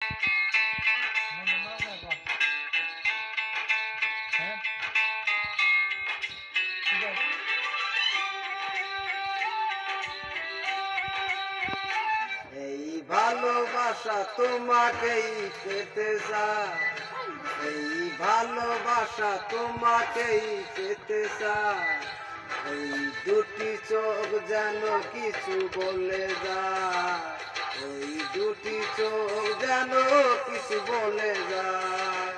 এই ভালোবাসা তোমাকেই পেতে চাই, এই ভালোবাসা তোমাকেই পেতে চাই। এই দুটি চোখ যেন কিছু বলে যায়, ওই দুটি চোখ যেন কিছু বলে যায়।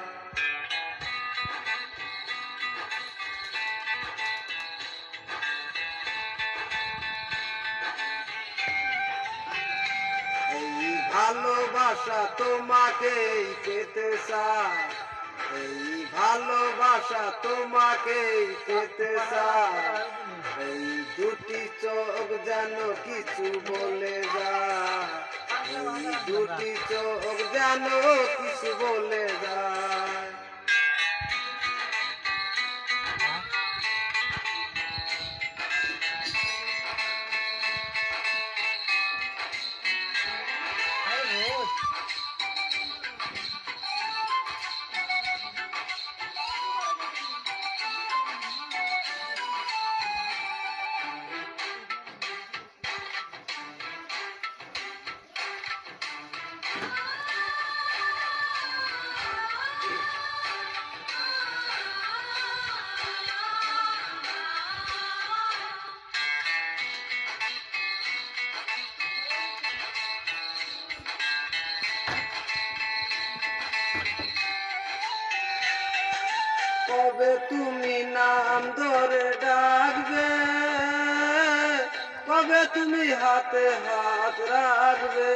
এই ভালোবাসা তোমাকেই পেতে চাই, এই ভালোবাসা তোমাকেই পেতে চাই। এই দুটি চোখ যেন কিছু বলে যায়, এই দুটি চোখ যেন কিছু বলে যায়। কবে তুমি নাম ধরে ডাকবে, কবে তুমি হাতে হাত রাখবে।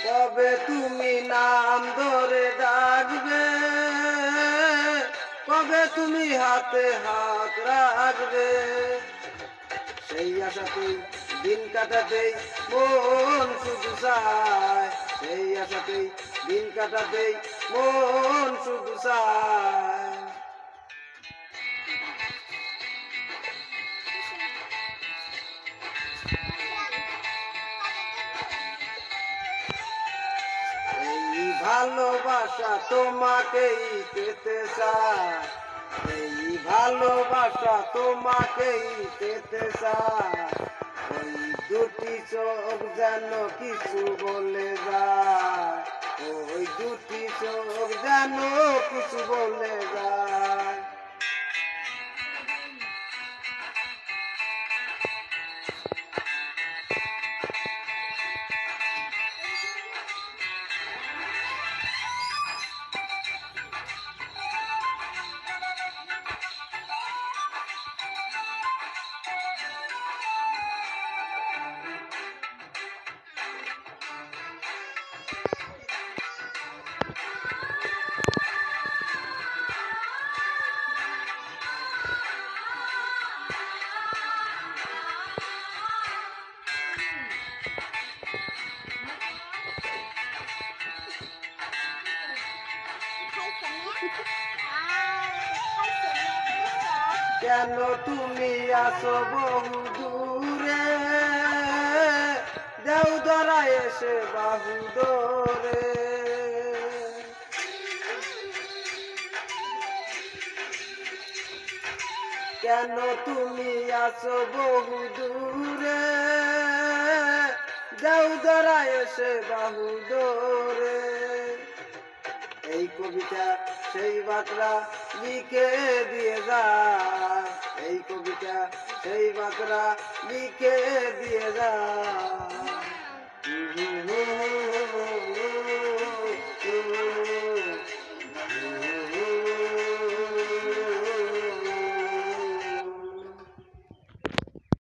কবে তুমি নাম ধরে ডাকবে, কবে তুমি হাতে হাত রাখবে। সেই আশাতেই দিন কাটাতেই মন শুধু চায়, সেই আশাতেই দিন কাটাতেই মন শুধু চায়। এই ভালোবাসা তোমাকেই পেতে চায়, এই ভালোবাসা তোমাকেই পেতে চায়। ওই দুটি চোখ যেন কিছু বলে যায়, ওই দুটি চোখ যেন কিছু বলে যায়। কেন তুমি আসো বহু দূরে, দেওধরা এসে বাহু ধরে। কেন তুমি আসো বহু দূরে, দেওধরা এসে বাহু ধরে। এই কবিতা সেই বাতরা লিখে দিয়ে যায়, এই কবিতা সেই বাতরা লিখে দিয়ে যায়।